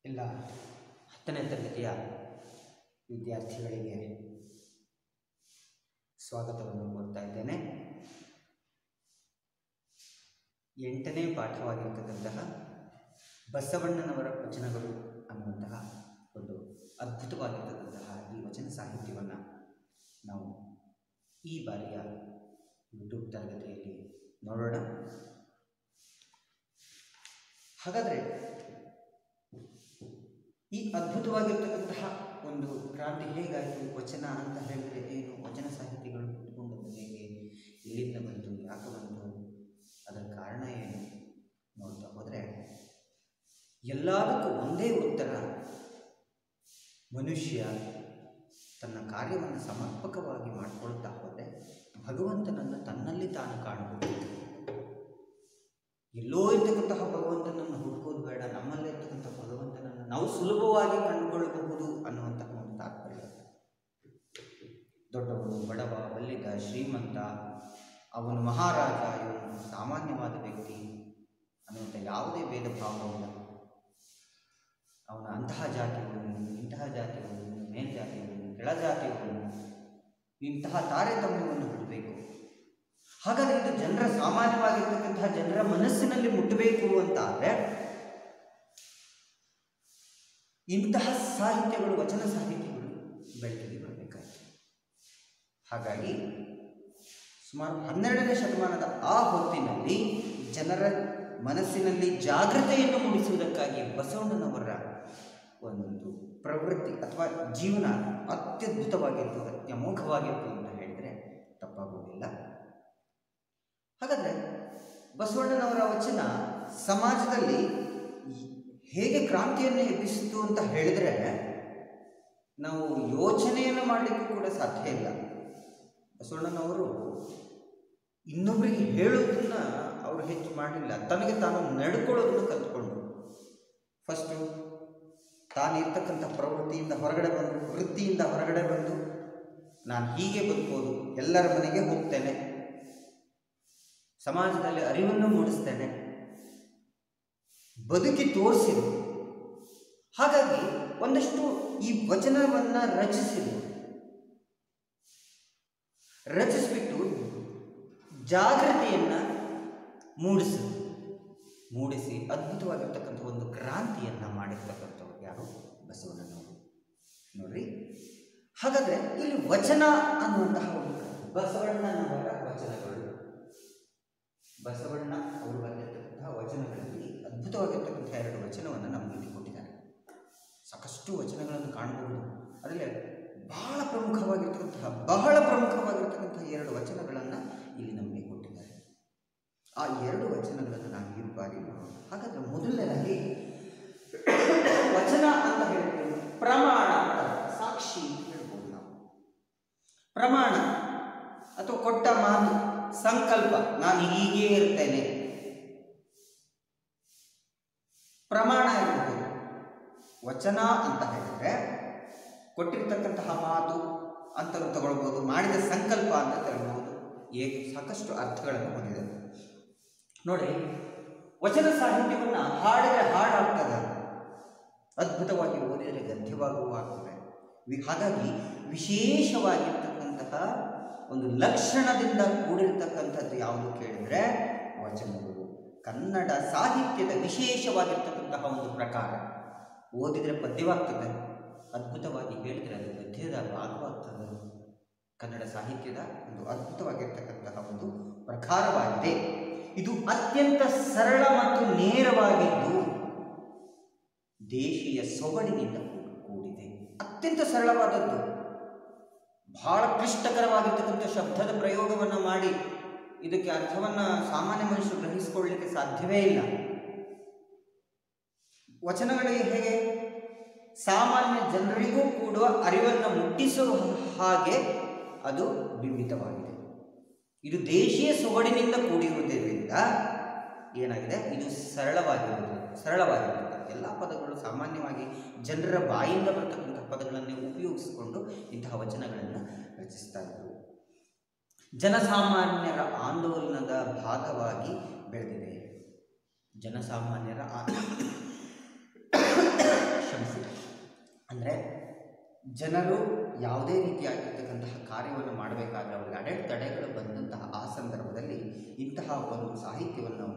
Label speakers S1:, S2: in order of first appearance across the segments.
S1: ಎಲ್ಲ 10ನೇ ತರಗತಿಯ ವಿದ್ಯಾರ್ಥಿಗಳಿಗೆ ಸ್ವಾಗತವನ್ನು ಕೋರ್ತಾ ಇದ್ದೇನೆ. 8ನೇ ಪಾಠವಾಗಿರ್ತಕ್ಕಂತಹ ಬಸವಣ್ಣನವರ ವಚನಗಳು ಅನ್ನುವಂತಹ ಒಂದು ಅದ್ಭುತವಾಗಿರ್ತಕ್ಕಂತಹ ಈ ವಚನ ಸಾಹಿತ್ಯವನ್ನು ನಾವು ಈ ಬಾರಿಯ ಯೂಟ್ಯೂಬ್ ತರಗತಿಯಲ್ಲಿ ನೋಡೋಣ. ಹಾಗಾದರೆ ಈ ಅದ್ಭುತವಾಗಿರ್ತಕ್ಕಂತಹ ಒಂದು ಕ್ರಾಂತಿ ಹೇಗಾಯಿತು, ವಚನ ಅಂತ ಹೇಳಿದರೆ ಏನು, ವಚನ ಸಾಹಿತ್ಯಗಳು ಹುಟ್ಟುಕೊಂಡದ್ದು ಹೇಗೆ, ಎಲ್ಲಿಂದ ಬಂತು, ಯಾಕೆ ಬಂತು, ಅದರ ಕಾರಣ ಏನು ನೋಡ್ತಾ ಹೋದರೆ ಎಲ್ಲದಕ್ಕೂ ಒಂದೇ ಉತ್ತರ. ಮನುಷ್ಯ ತನ್ನ ಕಾರ್ಯವನ್ನು ಸಮರ್ಪಕವಾಗಿ ಮಾಡಿಕೊಳ್ತಾ ಹೋದರೆ ಭಗವಂತನನ್ನು ತನ್ನಲ್ಲಿ ತಾನು ಕಾಣಬಹುದು. ಎಲ್ಲೋ ಇರ್ತಕ್ಕಂತಹ ಭಗವಂತನನ್ನು ಹುಡುಕೋದು ಬೇಡ, ನಮ್ಮಲ್ಲಿರ್ತಕ್ಕಂಥ ಭಗವಂತನನ್ನು ನಾವು ಸುಲಭವಾಗಿ ಕಂಡುಕೊಳ್ಳಬಹುದು ಅನ್ನುವಂತಹ ಒಂದು ತಾತ್ಪರ್ಯ. ದೊಡ್ಡವನು, ಬಡವ, ಬಲ್ಲಿದ, ಶ್ರೀಮಂತ, ಅವನು ಮಹಾರಾಜ, ಇವನು ಸಾಮಾನ್ಯವಾದ ವ್ಯಕ್ತಿ ಅನ್ನುವಂಥ ಯಾವುದೇ ಭೇದ ಭಾವವಿಲ್ಲ. ಅವನ ಅಂತಹ ಜಾತಿಯವನು, ಇಂತಹ ಜಾತಿಯವನು, ಮೇಲ್ಜಾತಿಯವನು, ಕೆಳಜಾತಿಯವನು, ಇಂತಹ ತಾರತಮ್ಯವನ್ನು ಬಿಡಬೇಕು. ಹಾಗಾದರೆ ಇದು ಜನರ ಸಾಮಾನ್ಯವಾಗಿರ್ತಕ್ಕಂತಹ ಜನರ ಮನಸ್ಸಿನಲ್ಲಿ ಮುಟ್ಟಬೇಕು ಅಂತಾದರೆ ಇಂತಹ ಸಾಹಿತ್ಯಗಳು, ವಚನ ಸಾಹಿತ್ಯಗಳು ಬೆಳಕಿಗೆ ಬರಬೇಕಾಯಿತು. ಹಾಗಾಗಿ ಸುಮಾರು 12ನೇ ಶತಮಾನದ ಆ ಹೊತ್ತಿನಲ್ಲಿ ಜನರ ಮನಸ್ಸಿನಲ್ಲಿ ಜಾಗೃತೆಯನ್ನು ಮೂಡಿಸುವುದಕ್ಕಾಗಿ ಬಸವಣ್ಣನವರ ಒಂದು ಪ್ರವೃತ್ತಿ ಅಥವಾ ಜೀವನ ಅತ್ಯದ್ಭುತವಾಗಿತ್ತು, ಅತ್ಯಮೋಘವಾಗಿತ್ತು ಅಂತ ಹೇಳಿದರೆ ತಪ್ಪಾಗುವುದಿಲ್ಲ. ಹಾಗಾದರೆ ಬಸವಣ್ಣನವರ ವಚನ ಸಮಾಜದಲ್ಲಿ ಹೇಗೆ ಕ್ರಾಂತಿಯನ್ನು ಎಬ್ಬಿಸಿತು ಅಂತ ಹೇಳಿದರೆ ನಾವು ಯೋಚನೆಯನ್ನು ಮಾಡಲಿಕ್ಕೂ ಕೂಡ ಸಾಧ್ಯ ಇಲ್ಲ. ಬಸವಣ್ಣನವರು ಇನ್ನೊಬ್ಬರಿಗೆ ಹೇಳೋದನ್ನು ಅವರು ಹೆಚ್ಚು ಮಾಡಲಿಲ್ಲ, ತನಗೆ ತಾನು ನಡ್ಕೊಳ್ಳೋದನ್ನು ಕಲ್ತ್ಕೊಂಡು ಫಸ್ಟು ತಾನಿರ್ತಕ್ಕಂಥ ಪ್ರವೃತ್ತಿಯಿಂದ ಹೊರಗಡೆ ಬಂದು, ವೃತ್ತಿಯಿಂದ ಹೊರಗಡೆ ಬಂದು ನಾನು ಹೀಗೆ ಬದುಕೋದು, ಎಲ್ಲರ ಮನೆಗೆ ಹೋಗ್ತೇನೆ, ಸಮಾಜದಲ್ಲಿ ಅರಿವನ್ನು ಮೂಡಿಸ್ತೇನೆ, ಬದುಕಿ ತೋರಿಸಿದರು. ಹಾಗಾಗಿ ಒಂದಷ್ಟು ಈ ವಚನವನ್ನು ರಚಿಸಿಬಿಟ್ಟು ಜಾಗೃತಿಯನ್ನು ಮೂಡಿಸಿ ಅದ್ಭುತವಾಗಿರ್ತಕ್ಕಂಥ ಒಂದು ಕ್ರಾಂತಿಯನ್ನು ಮಾಡಿರ್ತಕ್ಕಂಥವ್ರು ಯಾರು? ಬಸವಣ್ಣನವರು. ನೋಡ್ರಿ, ಹಾಗಾದರೆ ಇಲ್ಲಿ ವಚನ ಅನ್ನುವಂತಹ ಒಂದು ಬಸವಣ್ಣನವರ ವಚನಗಳು, ಬಸವಣ್ಣ ಅವರು ಬರೆದಿರ್ತಕ್ಕಂತಹ ವಚನಗಳಲ್ಲಿ ಅದ್ಭುತವಾಗಿರ್ತಕ್ಕಂಥ 2 ವಚನವನ್ನು ನಮಗೆ ಇಲ್ಲಿ ಕೊಟ್ಟಿದ್ದಾರೆ. ಸಾಕಷ್ಟು ವಚನಗಳನ್ನು ಕಾಣಬಹುದು, ಅದರಲ್ಲಿ ಬಹಳ ಪ್ರಮುಖವಾಗಿರ್ತಕ್ಕಂತಹ 2 ವಚನಗಳನ್ನು ಇಲ್ಲಿ ನಮಗೆ ಕೊಟ್ಟಿದ್ದಾರೆ. ಆ 2 ವಚನಗಳನ್ನು ನಾವು ಈ ಬಾರಿ ನೋಡೋಣ. ಹಾಗಾದರೆ ಮೊದಲನೇದಾಗಿ ವಚನ ಅಂತ ಹೇಳಿದ್ರೆ ಪ್ರಮಾಣ, ಸಾಕ್ಷಿ ಹೇಳ್ಬೋದು ನಾವು. ಪ್ರಮಾಣ ಅಥವಾ ಕೊಟ್ಟ ಮಾತು, ಸಂಕಲ್ಪ, ನಾನು ಹೀಗೇ ಇರ್ತೇನೆ, ಪ್ರಮಾಣ ಇರಬಹುದು. ವಚನ ಅಂತ ಹೇಳಿದ್ರೆ ಕೊಟ್ಟಿರ್ತಕ್ಕಂತಹ ಮಾತು ಅಂತಲೂ ತಗೊಳ್ಬೋದು, ಮಾಡಿದ ಸಂಕಲ್ಪ ಅಂತ ತಗೊಳ್ಬೋದು, ಸಾಕಷ್ಟು ಅರ್ಥಗಳನ್ನು ಹೊಂದಿದೆ. ನೋಡಿ, ವಚನ ಸಾಹಿತ್ಯವನ್ನು ಹಾಡಿದರೆ ಹಾಡಾಗ್ತದೆ, ಅದ್ಭುತವಾಗಿ ಓದಿದರೆ ಗದ್ಯವಾಗುವ ಆಗ್ತದೆ. ಹಾಗಾಗಿ ವಿಶೇಷವಾಗಿರ್ತಕ್ಕಂತಹ ಒಂದು ಲಕ್ಷಣದಿಂದ ಕೂಡಿರ್ತಕ್ಕಂಥದ್ದು ಯಾವುದು ಕೇಳಿದರೆ ವಚನಗಳು. ಕನ್ನಡ ಸಾಹಿತ್ಯದ ವಿಶೇಷವಾಗಿರ್ತಕ್ಕಂತಹ ಒಂದು ಪ್ರಕಾರ. ಓದಿದರೆ ಪದ್ಯವಾಗ್ತದೆ, ಅದ್ಭುತವಾಗಿ ಹೇಳಿದರೆ ಅದು ಗದ್ಯದ ಭಾಗವಾಗ್ತದೆ. ಕನ್ನಡ ಸಾಹಿತ್ಯದ ಒಂದು ಅದ್ಭುತವಾಗಿರ್ತಕ್ಕಂತಹ ಒಂದು ಪ್ರಕಾರವಾಗಿದೆ. ಇದು ಅತ್ಯಂತ ಸರಳ ಮತ್ತು ನೇರವಾಗಿದ್ದು ದೇಶೀಯ ಸೊಗಡಿನಿಂದ ಕೂಡಿದೆ. ಅತ್ಯಂತ ಸರಳವಾದದ್ದು, ಬಹಳ ಕ್ಲಿಷ್ಟಕರವಾಗಿರ್ತಕ್ಕಂಥ ಶಬ್ದದ ಪ್ರಯೋಗವನ್ನು ಮಾಡಿ ಇದಕ್ಕೆ ಅರ್ಥವನ್ನು ಸಾಮಾನ್ಯ ಮನುಷ್ಯರು ಗ್ರಹಿಸಿಕೊಳ್ಳಲಿಕ್ಕೆ ಸಾಧ್ಯವೇ ಇಲ್ಲ. ವಚನಗಳಿಗೆ ಹೇಗೆ ಸಾಮಾನ್ಯ ಜನರಿಗೂ ಕೂಡುವ ಅರಿವನ್ನು ಮುಟ್ಟಿಸುವ ಹಾಗೆ ಅದು ಬಿಂಬಿತವಾಗಿದೆ. ಇದು ದೇಶೀಯ ಸೊಗಡಿನಿಂದ ಕೂಡಿರುವುದರಿಂದ ಏನಾಗಿದೆ, ಇದು ಸರಳವಾಗಿರುತ್ತದೆ. ಎಲ್ಲ ಪದಗಳು ಸಾಮಾನ್ಯವಾಗಿ ಜನರ ಬಾಯಿಂದ ಬರ್ತಕ್ಕಂಥ ಪದಗಳನ್ನೇ ಉಪಯೋಗಿಸಿಕೊಂಡು ಇಂತಹ ವಚನಗಳನ್ನು ರಚಿಸ್ತಾ ಇದ್ದರು. ಜನಸಾಮಾನ್ಯರ ಆಂದೋಲನದ ಭಾಗವಾಗಿ ಬೆಳೆದಿದೆ. ಜನಸಾಮಾನ್ಯರ ಕ್ಷಮಿಸಿ. ಅಂದರೆ ಜನರು ಯಾವುದೇ ರೀತಿಯಾಗಿರ್ತಕ್ಕಂತಹ ಕಾರ್ಯವನ್ನು ಮಾಡಬೇಕಾದ್ರೆ ಅವರಿಗೆ ಅಡೆತಡೆಗಳು ಬಂದಂತಹ ಆ ಸಂದರ್ಭದಲ್ಲಿ ಇಂತಹ ಒಂದು ಸಾಹಿತ್ಯವನ್ನು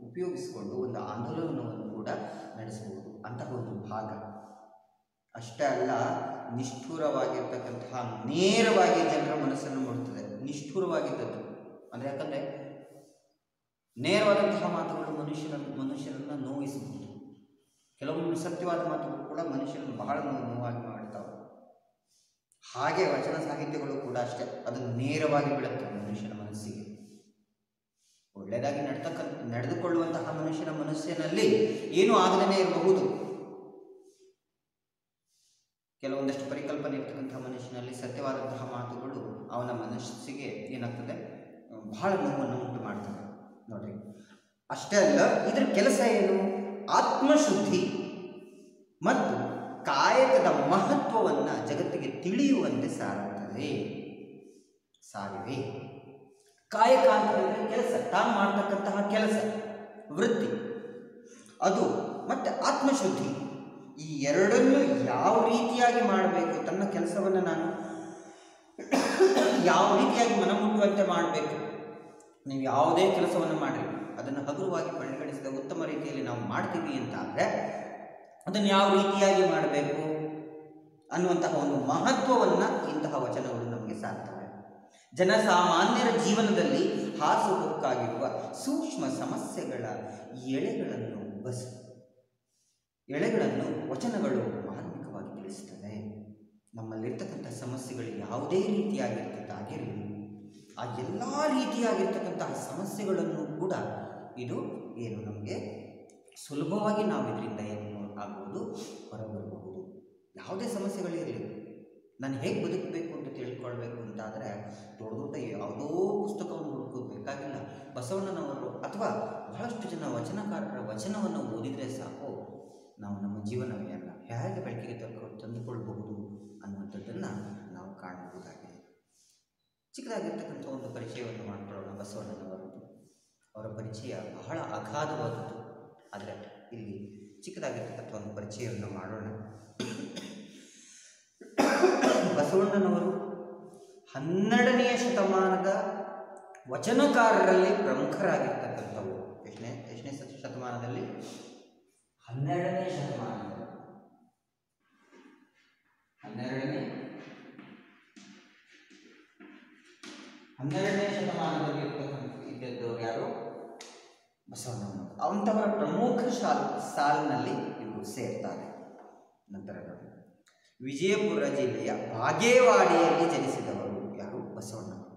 S1: ಉಪಯೋಗಿಸಿಕೊಂಡು ಒಂದು ಆಂದೋಲನವನ್ನು ಕೂಡ ನಡೆಸಬಹುದು. ಅಂತಹ ಒಂದು ಭಾಗ ಅಷ್ಟೇ ಅಲ್ಲ, ನಿಷ್ಠುರವಾಗಿರ್ತಕ್ಕಂತಹ ನೇರವಾಗಿ ಜನರ ಮನಸ್ಸನ್ನು ಮುಡುತ್ತದೆ. ನಿಷ್ಠುರವಾಗಿದ್ದದ್ದು ಅಂದರೆ ಯಾಕಂದರೆ ನೇರವಾದಂತಹ ಮಾತುಗಳು ಮನುಷ್ಯರನ್ನು ನೋವಿಸಬಹುದು. ಕೆಲವೊಮ್ಮೆ ಸತ್ಯವಾದ ಮಾತುಗಳು ಕೂಡ ಮನುಷ್ಯರನ್ನು ಬಹಳ ನೋವಾಗಿ ಮಾಡ್ತಾವೆ. ಹಾಗೆ ವಚನ ಸಾಹಿತ್ಯಗಳು ಕೂಡ ಅಷ್ಟೇ, ಅದು ನೇರವಾಗಿ ಬೀಳುತ್ತೆ ಮನುಷ್ಯನ ಮನಸ್ಸಿಗೆ. ಒಳ್ಳೆಯದಾಗಿ ನಡೆದುಕೊಳ್ಳುವಂತಹ ಮನುಷ್ಯನ ಮನಸ್ಸಿನಲ್ಲಿ ಏನೂ ಆಗದೇ ಇರಬಹುದು. ಕೆಲವೊಂದಷ್ಟು ಪರಿಕಲ್ಪನೆ ಇರ್ತಕ್ಕಂತಹ ಮನುಷ್ಯನಲ್ಲಿ ಸತ್ಯವಾದಂತಹ ಮಾತುಗಳು ಅವನ ಮನಸ್ಸಿಗೆ ಏನಾಗ್ತದೆ, ಬಹಳ ನೋವನ್ನು ಉಂಟು ಮಾಡ್ತದೆ. ನೋಡ್ರಿ, ಅಷ್ಟೇ ಅಲ್ಲ, ಇದರ ಕೆಲಸ ಏನು? ಆತ್ಮಶುದ್ಧಿ ಮತ್ತು ಕಾಯಕದ ಮಹತ್ವವನ್ನು ಜಗತ್ತಿಗೆ ತಿಳಿಯುವಂತೆ ಸಾರಿವೆ. ಕಾಯಕ ಅಂತ ಹೇಳಿದ್ರೆ ಕೆಲಸ, ತಾನು ಮಾಡ್ತಕ್ಕಂತಹ ಕೆಲಸ, ವೃತ್ತಿ, ಅದು ಮತ್ತು ಆತ್ಮಶುದ್ಧಿ, ಈ ಎರಡನ್ನು ಯಾವ ರೀತಿಯಾಗಿ ಮಾಡಬೇಕು, ತನ್ನ ಕೆಲಸವನ್ನು ನಾನು ಯಾವ ರೀತಿಯಾಗಿ ಮನಮುಟ್ಟುವಂತೆ ಮಾಡಬೇಕು. ನೀವು ಯಾವುದೇ ಕೆಲಸವನ್ನು ಮಾಡಿರಿ, ಅದನ್ನು ಹಗುರವಾಗಿ ಪರಿಗಣಿಸಿದ ಉತ್ತಮ ರೀತಿಯಲ್ಲಿ ನಾವು ಮಾಡ್ತೀವಿ ಅಂತ ಆದರೆ ಅದನ್ನು ಯಾವ ರೀತಿಯಾಗಿ ಮಾಡಬೇಕು ಅನ್ನುವಂತಹ ಒಂದು ಮಹತ್ವವನ್ನು ಇಂತಹ ವಚನಗಳು ನಮಗೆ ಸಾರ್ತವೆ. ಜನಸಾಮಾನ್ಯರ ಜೀವನದಲ್ಲಿ ಹಾಸುಹೊಕ್ಕಾಗಿರುವ ಸೂಕ್ಷ್ಮ ಸಮಸ್ಯೆಗಳ ಎಳೆಗಳನ್ನು ವಚನಗಳು ಮಾರ್ಮಿಕವಾಗಿ ತಿಳಿಸುತ್ತದೆ. ನಮ್ಮಲ್ಲಿರ್ತಕ್ಕಂಥ ಸಮಸ್ಯೆಗಳು ಯಾವುದೇ ರೀತಿಯಾಗಿರ್ತದ್ದಾಗಿರಲಿ, ಆ ಎಲ್ಲ ರೀತಿಯಾಗಿರ್ತಕ್ಕಂತಹ ಸಮಸ್ಯೆಗಳನ್ನು ಕೂಡ ಇದು ಏನು ನಮಗೆ ಸುಲಭವಾಗಿ ನಾವು ಇದರಿಂದ ಏನು ಆಗ್ಬೋದು, ಹೊರಬರಬಹುದು. ಯಾವುದೇ ಸಮಸ್ಯೆಗಳಿರಲಿ, ನಾನು ಹೇಗೆ ಬದುಕಬೇಕು ಅಂತ ತಿಳ್ಕೊಳ್ಬೇಕು ಅಂತಾದರೆ ದೊಡ್ಡ ದೊಡ್ಡ ಯಾವುದೋ ಪುಸ್ತಕವನ್ನು ಹುಡುಕಬೇಕಾಗಿಲ್ಲ. ಬಸವಣ್ಣನವರು ಅಥವಾ ಬಹಳಷ್ಟು ಜನ ವಚನಕಾರರ ವಚನವನ್ನು ಓದಿದರೆ ಸಾಕು, ನಾವು ನಮ್ಮ ಜೀವನವನ್ನು ಹೇಗೆ ಬೆಳಕಿಗೆ ತಂದುಕೊಳ್ಬಹುದು ಅನ್ನುವಂಥದ್ದನ್ನು ನಾವು ಕಾಣಬಹುದಾಗಿದೆ. ಚಿಕ್ಕದಾಗಿರ್ತಕ್ಕಂಥ ಒಂದು ಪರಿಚಯವನ್ನು ಮಾಡಿಕೊಳ್ಳೋಣ ಬಸವಣ್ಣನವರದ್ದು. ಅವರ ಪರಿಚಯ ಬಹಳ ಅಗಾಧವಾದದ್ದು, ಆದರೆ ಇಲ್ಲಿ ಚಿಕ್ಕದಾಗಿರ್ತಕ್ಕಂಥ ಒಂದು ಪರಿಚಯವನ್ನು ಮಾಡೋಣ. ಬಸವಣ್ಣನವರು 12ನೇ ಶತಮಾನದ ವಚನಕಾರರಲ್ಲಿ ಪ್ರಮುಖರಾಗಿರ್ತಕ್ಕಂಥವು. ಎಷ್ಟನೇ ಶತಮಾನದಲ್ಲಿ? 12ನೇ ಶತಮಾನದಲ್ಲಿ. 12ನೇ ಶತಮಾನದಲ್ಲಿ ಇದ್ದವರು ಯಾರು? ಬಸವಣ್ಣನವರು. ಅಂಥವರ ಪ್ರಮುಖ ಸಾಲಿನಲ್ಲಿ ಇವರು ಸೇರ್ತಾರೆ. ನಂತರ ವಿಜಯಪುರ ಜಿಲ್ಲೆಯ ಬಾಗೇವಾಡಿಯಲ್ಲಿ ಜನಿಸಿದವರು ಯಾರು? ಬಸವಣ್ಣನವರು.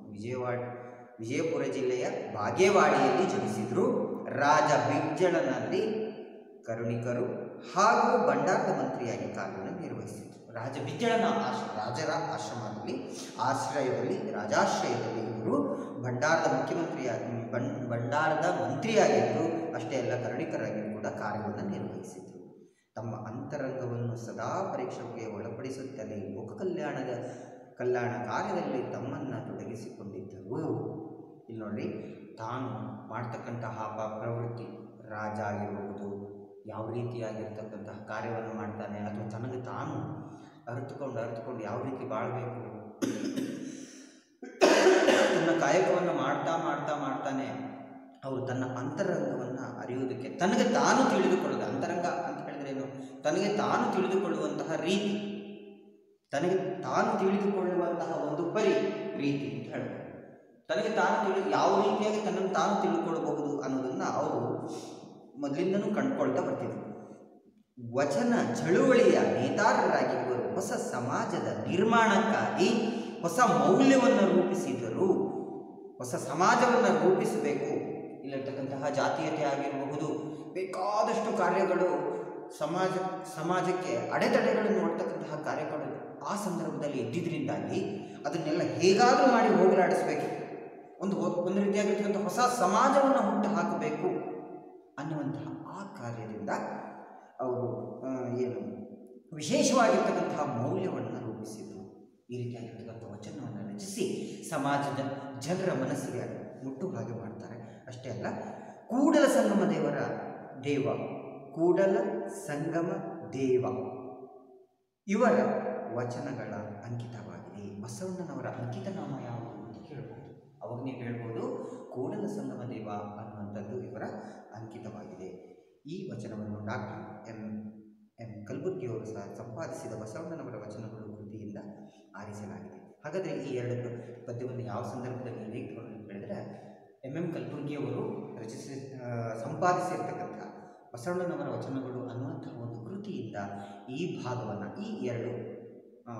S1: ವಿಜಯಪುರ ಜಿಲ್ಲೆಯ ಬಾಗೇವಾಡಿಯಲ್ಲಿ ಜನಿಸಿದರು. ರಾಜ ಬಿಜ್ಜಳನಲ್ಲಿ ಕರುಣಿಕರು ಹಾಗೂ ಭಂಡಾರದ ಮಂತ್ರಿಯಾಗಿ ಕಾರ್ಯವನ್ನು ನಿರ್ವಹಿಸಿದರು. ರಾಜ ಬಿಜ್ಜಳನ ರಾಜರ ರಾಜಾಶ್ರಯದಲ್ಲಿ ಇವರು ಭಂಡಾರದ ಭಂಡಾರದ ಮಂತ್ರಿಯಾಗಿದ್ದರು. ಅಷ್ಟೇ ಅಲ್ಲ, ಕರುಣಿಕರಾಗಿ ಕೂಡ ಕಾರ್ಯವನ್ನು ನಿರ್ವಹಿಸಿದರು. ತಮ್ಮ ಅಂತರಂಗವನ್ನು ಸದಾ ಪರೀಕ್ಷೆಗೆ ಒಳಪಡಿಸುತ್ತಲೇ ಲೋಕ ಕಲ್ಯಾಣ ಕಾರ್ಯದಲ್ಲಿ ತಮ್ಮನ್ನು ತೊಡಗಿಸಿಕೊಂಡಿದ್ದರು. ಇಲ್ಲಿ ನೋಡಿ, ತಾನು ಮಾಡ್ತಕ್ಕಂತಹ ಪ್ರವೃತ್ತಿ, ರಾಜ ಆಗಿರಬಹುದು, ಯಾವ ರೀತಿಯಾಗಿರ್ತಕ್ಕಂತಹ ಕಾರ್ಯವನ್ನು ಮಾಡ್ತಾನೆ, ಅಥವಾ ತನಗೆ ತಾನು ಅರಿತುಕೊಂಡು ಯಾವ ರೀತಿ ಬಾಳಬೇಕು, ತನ್ನ ಕಾಯಕವನ್ನು ಮಾಡ್ತಾನೆ ಅವರು ತನ್ನ ಅಂತರಂಗವನ್ನು ಅರಿಯುವುದಕ್ಕೆ ತನಗೆ ತಾನು ತಿಳಿದುಕೊಳ್ಳೋದು. ಅಂತರಂಗ ಅಂತ ಹೇಳಿದ್ರೆ ಏನು? ತನಗೆ ತಾನು ತಿಳಿದುಕೊಳ್ಳುವಂತಹ ರೀತಿ, ತನಗೆ ತಾನು ತಿಳಿದುಕೊಳ್ಳುವಂತಹ ಒಂದು ರೀತಿ ಅಂತ ಹೇಳ್ಬೋದು. ತನಗೆ ತಾನು ಯಾವ ರೀತಿಯಾಗಿ ತನ್ನನ್ನು ತಾನು ತಿಳಿದುಕೊಳ್ಳಬಹುದು ಅನ್ನೋದನ್ನು ಅವರು ಮೊದಲಿಂದನೂ ಕಂಡುಕೊಳ್ತಾ ಬರ್ತಿದ್ರು. ವಚನ ಚಳುವಳಿಯ ನೇತಾರರಾಗಿ ಇವರು ಹೊಸ ಸಮಾಜದ ನಿರ್ಮಾಣಕ್ಕಾಗಿ ಹೊಸ ಮೌಲ್ಯವನ್ನು ರೂಪಿಸಿದರು. ಹೊಸ ಸಮಾಜವನ್ನು ರೂಪಿಸಬೇಕು. ಇಲ್ಲಿರ್ತಕ್ಕಂತಹ ಜಾತೀಯತೆ ಆಗಿರಬಹುದು, ಬೇಕಾದಷ್ಟು ಕಾರ್ಯಗಳು ಸಮಾಜಕ್ಕೆ ಅಡೆತಡೆಗಳನ್ನು ನೋಡ್ತಕ್ಕಂತಹ ಕಾರ್ಯಗಳು ಆ ಸಂದರ್ಭದಲ್ಲಿ ಇದ್ದಿದ್ದರಿಂದಾಗಿ ಅದನ್ನೆಲ್ಲ ಹೇಗಾದರೂ ಮಾಡಿ ಹೋಗಲಾಡಿಸಬೇಕು, ಒಂದು ರೀತಿಯಾಗಿರ್ತಕ್ಕಂಥ ಹೊಸ ಸಮಾಜವನ್ನು ಹುಟ್ಟು ಹಾಕಬೇಕು ಅನ್ನುವಂತಹ ಆ ಕಾರ್ಯದಿಂದ ಅವರು ವಿಶೇಷವಾಗಿರ್ತಕ್ಕಂತಹ ಮೌಲ್ಯವನ್ನು ರೂಪಿಸಿದರು. ಈ ರೀತಿಯಾಗಿರ್ತಕ್ಕಂಥ ವಚನವನ್ನು ರಚಿಸಿ ಸಮಾಜದ ಜನರ ಮನಸ್ಸಿಗೆ ಮುಟ್ಟು ಹಾಗೆ ಮಾಡ್ತಾರೆ. ಅಷ್ಟೇ ಅಲ್ಲ, ಕೂಡಲ ಸಂಗಮ ಇವರ ವಚನಗಳ ಅಂಕಿತವಾಗಿದೆ. ಬಸವಣ್ಣನವರ ಅಂಕಿತನಾಮ ಯಾವುದು ಅಂತ ಕೇಳ್ಬೋದು. ಅವಾಗ ನೀವು ಹೇಳ್ಬೋದು ಕೂಡಲ ಸಂಗಮ ದೇವ ಅನ್ನುವಂಥದ್ದು ಇವರ ಅಂಕಿತವಾಗಿದೆ. ಈ ವಚನವನ್ನು ಡಾಕ್ಟರ್ ಎಂ ಕಲಬುರ್ಗಿಯವರು ಸಹ ಸಂಪಾದಿಸಿದ ಬಸವಣ್ಣನವರ ವಚನಗಳು ಕೃತಿಯಿಂದ ಆರಿಸಲಾಗಿದೆ. ಹಾಗಾದರೆ ಈ ಎರಡು ಪದ್ಯವನ್ನು ಯಾವ ಸಂದರ್ಭದಲ್ಲಿ ಹೇಗೆ ಹೇಳಿದರೆ, ಎಂ ಕಲಬುರ್ಗಿಯವರು ಸಂಪಾದಿಸಿರ್ತಕ್ಕಂಥ ಬಸವಣ್ಣನವರ ವಚನಗಳು ಅನ್ನುವಂತಹ ಒಂದು ಕೃತಿಯಿಂದ ಈ ಭಾಗವನ್ನು, ಈ ಎರಡು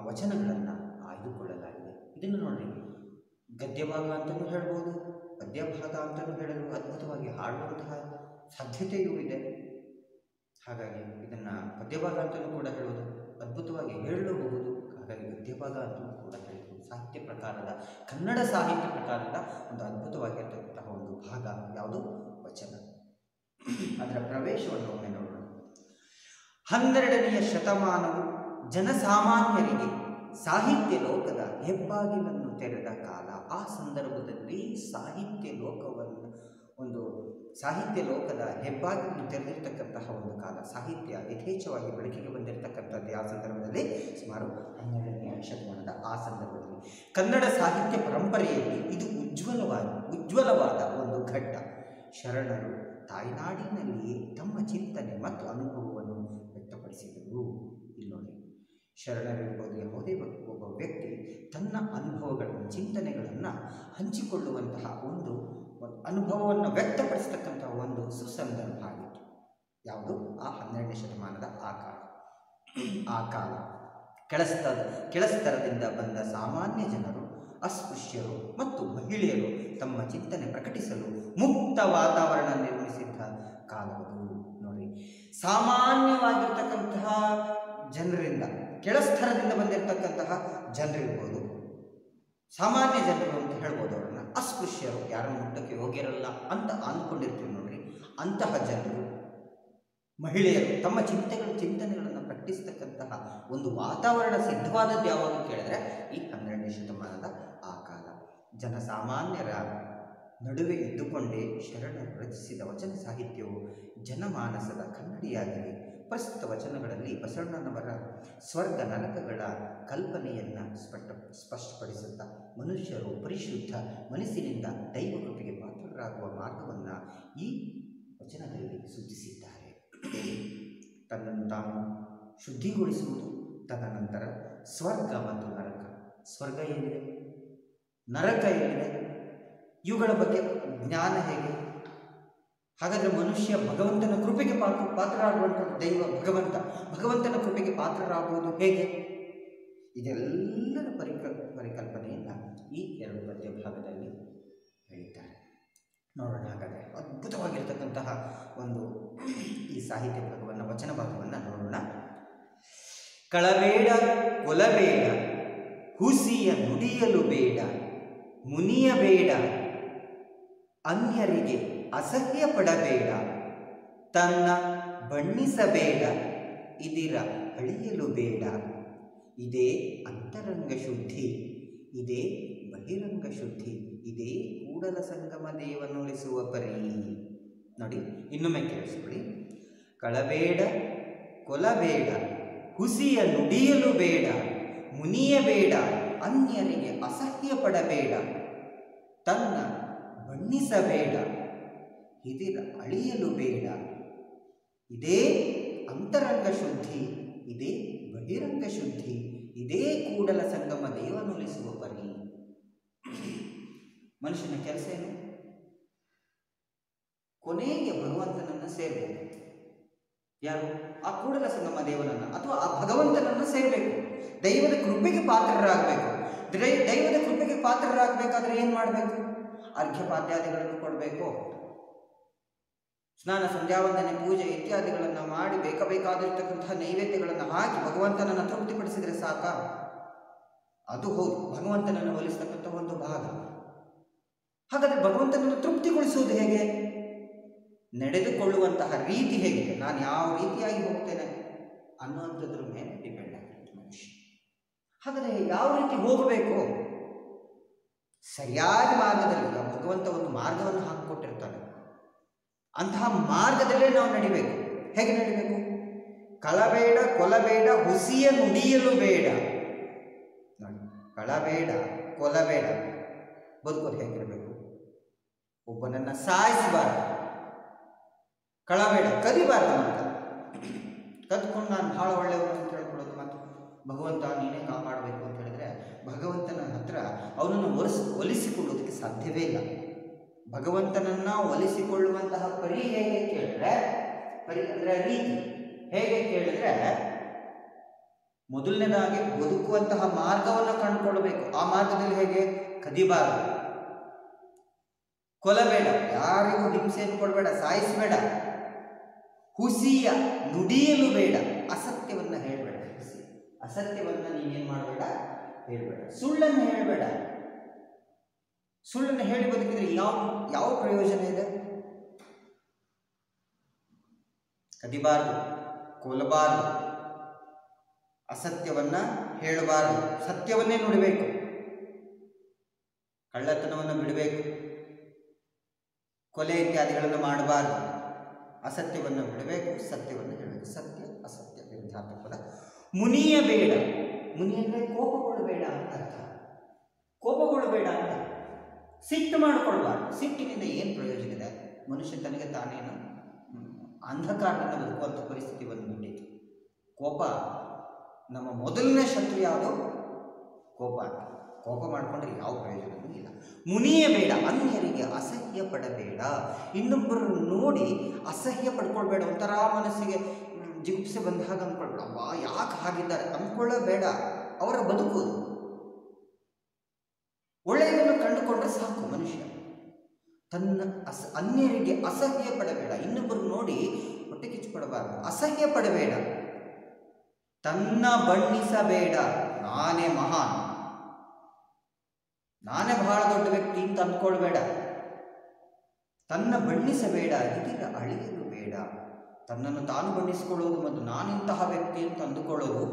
S1: ವಚನಗಳನ್ನು ಆಯ್ದುಕೊಳ್ಳಲಾಗಿದೆ. ಇದನ್ನು ನೋಡಿ, ಗದ್ಯಭಾಗ ಅಂತಲೂ ಹೇಳ್ಬೋದು, ಪದ್ಯಭಾಗ ಅಂತಲೂ ಹೇಳಲು ಅದ್ಭುತವಾಗಿ ಹಾಡುವಂತಹ ಸಾಧ್ಯತೆಯೂ ಇದೆ. ಹಾಗಾಗಿ ಇದನ್ನು ಪದ್ಯಭಾಗ ಅಂತಲೂ ಕೂಡ ಹೇಳೋದು ಅದ್ಭುತವಾಗಿ ಹೇಳಬಹುದು. ಹಾಗಾಗಿ ಗದ್ಯಭಾಗ ಅಂತಲೂ ಕೂಡ ಹೇಳ್ಬೋದು. ಸಾಹಿತ್ಯ ಪ್ರಕಾರದ, ಕನ್ನಡ ಸಾಹಿತ್ಯ ಪ್ರಕಾರದ ಒಂದು ಅದ್ಭುತವಾಗಿರ್ತಕ್ಕಂತಹ ಒಂದು ಭಾಗ ಯಾವುದು? ವಚನ. ಅದರ ಪ್ರವೇಶವನ್ನು ಒಮ್ಮೆ ನೋಡೋಣ. 12ನೇ ಶತಮಾನವು ಜನಸಾಮಾನ್ಯರಿಗೆ ಸಾಹಿತ್ಯ ಲೋಕದ ಹೆಬ್ಬಾಗಿಲನ್ನು ತೆರೆದ ಕಾಲ. ಆ ಸಂದರ್ಭದಲ್ಲಿ ಸಾಹಿತ್ಯ ಲೋಕದ ಹೆಬ್ಬಾಗಿಲನ್ನು ತೆರೆದಿರ್ತಕ್ಕಂತಹ ಒಂದು ಕಾಲ. ಸಾಹಿತ್ಯ ಯಥೇಚ್ಛವಾಗಿ ಬೆಳಕಿಗೆ ಬಂದಿರತಕ್ಕಂಥದ್ದು ಯಾವ ಸಂದರ್ಭದಲ್ಲಿ? ಸುಮಾರು 12ನೇ ಶತಮಾನದ ಆ ಸಂದರ್ಭದಲ್ಲಿ. ಕನ್ನಡ ಸಾಹಿತ್ಯ ಪರಂಪರೆಯಲ್ಲಿ ಇದು ಉಜ್ವಲವಾದ ಒಂದು ಘಟ್ಟ. ಶರಣರು ತಾಯ್ನಾಡಿನಲ್ಲಿಯೇ ತಮ್ಮ ಚಿಂತನೆ ಮತ್ತು ಅನುಭವವನ್ನು ವ್ಯಕ್ತಪಡಿಸಿದರು. ಇಲ್ಲಿ ನೋಡಿ, ಶರಣರಿರ್ಬೋದು, ಯಾವುದೇ ಒಬ್ಬ ವ್ಯಕ್ತಿ ತನ್ನ ಅನುಭವಗಳನ್ನು, ಚಿಂತನೆಗಳನ್ನು ಹಂಚಿಕೊಳ್ಳುವಂತಹ ಒಂದು ಅನುಭವವನ್ನು ವ್ಯಕ್ತಪಡಿಸ್ತಕ್ಕಂತಹ ಒಂದು ಸುಸಂದರ್ಭ ಆಗಿತ್ತು. ಯಾವುದು? ಆ 12ನೇ ಶತಮಾನದ ಆ ಕಾಲ. ಕೆಳಸ್ತರದಿಂದ ಬಂದ ಸಾಮಾನ್ಯ ಜನರು, ಅಸ್ಪೃಶ್ಯರು ಮತ್ತು ಮಹಿಳೆಯರು ತಮ್ಮ ಚಿಂತನೆ ಪ್ರಕಟಿಸಲು ಮುಕ್ತ ವಾತಾವರಣ ನಿರ್ಮಿಸಿದ್ದ ಕಾಲವದು. ನೋಡಿ, ಸಾಮಾನ್ಯವಾಗಿರ್ತಕ್ಕಂತಹ ಜನರಿಂದ, ಕೆಳಸ್ತರದಿಂದ ಬಂದಿರತಕ್ಕಂತಹ ಜನರಿರ್ಬೋದು, ಸಾಮಾನ್ಯ ಜನರು ಅಂತ ಹೇಳ್ಬೋದು. ಅವರನ್ನು ಅಸ್ಪೃಶ್ಯರು, ಯಾರನ್ನು ಮುಟ್ಟಕ್ಕೆ ಹೋಗಿರಲ್ಲ ಅಂತ ಅಂದ್ಕೊಂಡಿರ್ತೀವಿ ನೋಡ್ರಿ, ಅಂತಹ ಜನರು, ಮಹಿಳೆಯರು ತಮ್ಮ ಚಿಂತನೆಗಳನ್ನು ಪ್ರಕಟಿಸ್ತಕ್ಕಂತಹ ಒಂದು ವಾತಾವರಣ ಸಿದ್ಧವಾದದ್ದು ಯಾವಾಗ ಕೇಳಿದ್ರೆ ಈ 12ನೇ ಶತಮಾನದ ಆ ಕಾಲ. ಜನಸಾಮಾನ್ಯರ ನಡುವೆ ಇದ್ದುಕೊಂಡೇ ಶರಣರು ರಚಿಸಿದ ವಚನ ಸಾಹಿತ್ಯವು ಜನಮಾನಸದ ಕನ್ನಡಿಯಾಗಿದೆ. ಪ್ರಸ್ತುತ ವಚನಗಳಲ್ಲಿ ಬಸವಣ್ಣನವರ ಸ್ವರ್ಗ ನರಕಗಳ ಕಲ್ಪನೆಯನ್ನು ಸ್ಪಷ್ಟಪಡಿಸುತ್ತಾ ಮನುಷ್ಯರು ಪರಿಶುದ್ಧ ಮನಸ್ಸಿನಿಂದ ದೈವ ಕೃಪೆಗೆ ಪಾತ್ರರಾಗುವ ಮಾರ್ಗವನ್ನು ಈ ವಚನದಲ್ಲಿ ಸೂಚಿಸಿದ್ದಾರೆ. ತನ್ನನ್ನು ತಾನು ಶುದ್ಧಿಗೊಳಿಸುವುದು, ತದನಂತರ ಸ್ವರ್ಗ ಮತ್ತು ನರಕ. ಸ್ವರ್ಗ ಎಲ್ಲಿದೆ, ನರಕ ಎಲ್ಲಿದೆ, ಇವುಗಳ ಬಗ್ಗೆ ಜ್ಞಾನ ಹೇಗೆ? ಹಾಗಾದರೆ ಮನುಷ್ಯ ಭಗವಂತನ ಕೃಪೆಗೆ ಪಾತ್ರರಾಗುವಂಥ ಭಗವಂತನ ಕೃಪೆಗೆ ಪಾತ್ರರಾಗುವುದು ಹೇಗೆ? ಇದೆಲ್ಲರ ಪರಿಕಲ್ಪನೆಯನ್ನು ಈ ಎರಡು ಪದ್ಯ ಭಾಗದಲ್ಲಿ ಹೇಳಿದ್ದಾರೆ. ನೋಡೋಣ. ಹಾಗಾದರೆ ಅದ್ಭುತವಾಗಿರ್ತಕ್ಕಂತಹ ಒಂದು ಈ ಸಾಹಿತ್ಯ ಭಾಗವನ್ನು, ವಚನ ಭಾಗವನ್ನು ನೋಡೋಣ. ಕಳಬೇಡ, ಕೊಲಬೇಡ, ಹುಸಿಯ ನುಡಿಯಲು ಬೇಡ, ಮುನಿಯಬೇಡ, ಅನ್ಯರಿಗೆ ಅಸಹ್ಯ ಪಡಬೇಡ, ತನ್ನ ಬಣ್ಣಿಸಬೇಡ, ಇದಿರ ಅಳಿಯಲು ಬೇಡ. ಇದೇ ಅಂತರಂಗ ಶುದ್ಧಿ, ಇದೇ ಬಹಿರಂಗ ಶುದ್ಧಿ, ಇದೇ ಕೂಡಲ ಸಂಗಮ ದೇವನುಳಿಸುವ ಪರಿ. ನೋಡಿ, ಇನ್ನೊಮ್ಮೆ ಕೇಳಿಸ್ಕೊಳ್ಳಿ. ಕಳಬೇಡ, ಕೊಲಬೇಡ, ಹುಸಿಯ ನುಡಿಯಲು ಬೇಡ, ಮುನಿಯಬೇಡ, ಅನ್ಯರಿಗೆ ಅಸಹ್ಯ ಪಡಬೇಡ, ತನ್ನ ಬಣ್ಣಿಸಬೇಡ, ಇದಿರ ಅಳಿಯಲು ಬೇಡ. ಇದೇ ಅಂತರಂಗ ಶುದ್ಧಿ, ಇದೇ ಬಹಿರಂಗ ಶುದ್ಧಿ, ಇದೇ ಕೂಡಲ ಸಂಗಮ ದೇವನುಳಿಸುವ ಪರಿ. ಮನುಷ್ಯನ ಕೆಲಸ ಏನು? ಕೊನೆಗೆ ಭಗವಂತನನ್ನು ಸೇರಬೇಕು. ಯಾರು? ಆ ಕೂಡಲ ಸಂಗಮ ದೇವನನ್ನು ಅಥವಾ ಆ ಭಗವಂತನನ್ನು ಸೇರಬೇಕು. ದೈವದ ಕೃಪೆಗೆ ಪಾತ್ರರಾಗಬೇಕು. ದೈವದ ಕೃಪೆಗೆ ಪಾತ್ರರಾಗಬೇಕಾದ್ರೆ ಏನು ಮಾಡಬೇಕು? ಅರ್ಘ್ಯಪಾದ್ಯಾದಿಗಳನ್ನು ಕೊಡಬೇಕು. ಸ್ನಾನ, ಸಂಧ್ಯಾವಂದನೆ, ಪೂಜೆ ಇತ್ಯಾದಿಗಳನ್ನು ಮಾಡಿ ಬೇಕಾದಿರ್ತಕ್ಕಂತಹ ನೈವೇದ್ಯಗಳನ್ನು ಹಾಕಿ ಭಗವಂತನನ್ನು ತೃಪ್ತಿಪಡಿಸಿದರೆ ಸಾಕ? ಅದು ಹೌದು, ಭಗವಂತನನ್ನು ಒಲಿಸ್ತಕ್ಕಂಥ ಒಂದು ಭಾಗ. ಹಾಗಾದರೆ ಭಗವಂತನನ್ನು ತೃಪ್ತಿಗೊಳಿಸುವುದು ಹೇಗೆ? ನಡೆದುಕೊಳ್ಳುವಂತಹ ರೀತಿ ಹೇಗಿದೆ, ನಾನು ಯಾವ ರೀತಿಯಾಗಿ ಹೋಗ್ತೇನೆ ಅನ್ನುವಂಥದ್ರ ಮೇಲೆ ಡಿಪೆಂಡ್ ಆಗಿರುತ್ತೆ ಮನುಷ್ಯ. ಹಾಗಾದರೆ ಯಾವ ರೀತಿ ಹೋಗಬೇಕು? ಸರಿಯಾದ ಮಾರ್ಗದಲ್ಲಿ ಭಗವಂತ ಒಂದು ಮಾರ್ಗವನ್ನು ಹಾಕಿಕೊಟ್ಟಿರ್ತಾನೆ. ಅಂತಹ ಮಾರ್ಗದಲ್ಲೇ ನಾವು ನಡಿಬೇಕು. ಹೇಗೆ ನಡಿಬೇಕು? ಕಳಬೇಡ ಕೊಲಬೇಡ ಹುಸಿಯ ನುಡಿಯಲು ಬೇಡ. ನೋಡಿ, ಕಳಬೇಡ ಕೊಲಬೇಡ. ಬದುಕೋದು ಹೇಗಿರಬೇಕು? ಒಬ್ಬನನ್ನ ಸಾಯಿಸಬಾರ್ದು, ಕಳಬೇಡ ಕದಿಬಾರ್ದು ಅಂತ. ಕದ್ಕೊಂಡು ನಾನು ಭಾಳ ಒಳ್ಳೆಯವನು ಅಂತ ಹೇಳ್ಕೊಳ್ಳೋದು ಮತ್ತು ಭಗವಂತ ನೀನೇ ಕಾಪಾಡಬೇಕು ಅಂತ ಹೇಳಿದ್ರೆ ಭಗವಂತನ ಹತ್ರ ಅವನನ್ನು ಒಲಿಸಿಕೊಳ್ಳೋದಕ್ಕೆ ಸಾಧ್ಯವೇ ಇಲ್ಲ. ಭಗವಂತನನ್ನ ಒಲಿಸಿಕೊಳ್ಳುವಂತಹ ಪರಿ ಹೇಗೆ ಕೇಳಿದ್ರೆ, ಪರಿ ಅಂದರೆ ರೀತಿ ಹೇಗೆ ಕೇಳಿದ್ರೆ, ಮೊದಲನೇದಾಗಿ ಬದುಕುವಂತಹ ಮಾರ್ಗವನ್ನು ಕಂಡುಕೊಳ್ಬೇಕು. ಆ ಮಾರ್ಗದಲ್ಲಿ ಹೇಗೆ? ಕದಿಬಾರದು, ಕೊಲಬೇಡ, ಯಾರಿಗೂ ಹಿಂಸೆಯನ್ನು ಕೊಡಬೇಡ, ಸಾಯಿಸಬೇಡ, ಹುಸಿಯ ನುಡಿಯಲು ಬೇಡ, ಅಸತ್ಯವನ್ನು ಹೇಳಬೇಡ. ಅಸತ್ಯವನ್ನು ನೀನೇನು ಮಾಡಬೇಡ, ಹೇಳಬೇಡ. ಸುಳ್ಳನ್ನು ಹೇಳಬೇಡ. ಸುಳ್ಳನ್ನು ಹೇಳಿ ಬದುಕಿದ್ರೆ ಯಾವ ಪ್ರಯೋಜನ ಇದೆ? ಕದಿಬಾರದು, ಕೊಲ್ಲಬಾರದು, ಅಸತ್ಯವನ್ನ ಹೇಳಬಾರದು, ಸತ್ಯವನ್ನೇ ನುಡಿಬೇಕು, ಕಳ್ಳತನವನ್ನು ಬಿಡಬೇಕು, ಕೊಲೆ ಇತ್ಯಾದಿಗಳನ್ನು ಮಾಡಬಾರದು, ಅಸತ್ಯವನ್ನು ಬಿಡಬೇಕು, ಸತ್ಯವನ್ನು ಹೇಳಬೇಕು. ಸತ್ಯ ಅಸತ್ಯ ವಿರುದ್ಧಾರ್ಥಕ ಪದ. ಮುನಿಯ ಬೇಡ. ಮುನಿ ಅಂದರೆ ಕೋಪಗೊಳ್ಳಬೇಡ ಅಂತ ಅರ್ಥ. ಕೋಪಗೊಳ್ಳಬೇಡ ಅಂತ, ಸಿಟ್ಟು ಮಾಡಿಕೊಳ್ಬಾರ್ದು. ಸಿಟ್ಟಿನಿಂದ ಏನು ಪ್ರಯೋಜನ ಇದೆ? ಮನುಷ್ಯ ತನಗೆ ತಾನೇನು ಅಂಧಕಾರದಿಂದ ಬದುಕುವಂಥ ಪರಿಸ್ಥಿತಿ ಬಂದುಬಿಟ್ಟಿತ್ತು. ಕೋಪ ನಮ್ಮ ಮೊದಲನೇ ಶತ್ರು ಯಾವುದು? ಕೋಪ. ಕೋಪ ಮಾಡಿಕೊಂಡ್ರೆ ಯಾವ ಪ್ರಯೋಜನವೂ ಇಲ್ಲ. ಮುನಿಯ ಬೇಡ, ಅನ್ಯರಿಗೆ ಅಸಹ್ಯ ಪಡಬೇಡ. ಇನ್ನೊಬ್ಬರನ್ನು ನೋಡಿ ಅಸಹ್ಯ ಪಡ್ಕೊಳ್ಬೇಡ. ಒಂಥರ ಮನಸ್ಸಿಗೆ ಜಿಗುಪ್ಸೆ ಬಂದಾಗ ಅಂದ್ಕೊಳ್ಬೇಡ, ಅಬ್ಬಾ ಯಾಕೆ ಹಾಗಿದ್ದಾರೆ ಅಂದ್ಕೊಳ್ಳಬೇಡ. ಅವರ ಬದುಕುವುದು ಒಳ್ಳೆಯದನ್ನು ಕಂಡುಕೊಂಡ್ರೆ ಸಾಕು. ಮನುಷ್ಯ ತನ್ನ ಅನ್ಯರಿಗೆ ಅಸಹ್ಯ ಪಡಬೇಡ. ಇನ್ನೊಬ್ಬರು ನೋಡಿ ಹೊಟ್ಟೆ ಕಿಚ್ಚು ಪಡಬಾರದು, ಅಸಹ್ಯ ಪಡಬೇಡ. ತನ್ನ ಬಣ್ಣಿಸಬೇಡ, ನಾನೇ ಮಹಾನ್, ನಾನೇ ಬಹಳ ದೊಡ್ಡ ವ್ಯಕ್ತಿ ಅಂತ ಅಂದ್ಕೊಳ್ಬೇಡ. ತನ್ನ ಬಣ್ಣಿಸಬೇಡ, ಇದಿರ ಅಳಿಯಲು ಬೇಡ. ತನ್ನನ್ನು ತಾನು ಬಣ್ಣಿಸಿಕೊಳ್ಳೋದು ಮತ್ತು ನಾನಿಂತಹ ವ್ಯಕ್ತಿ ಅಂತ ಅಂದುಕೊಳ್ಳೋದು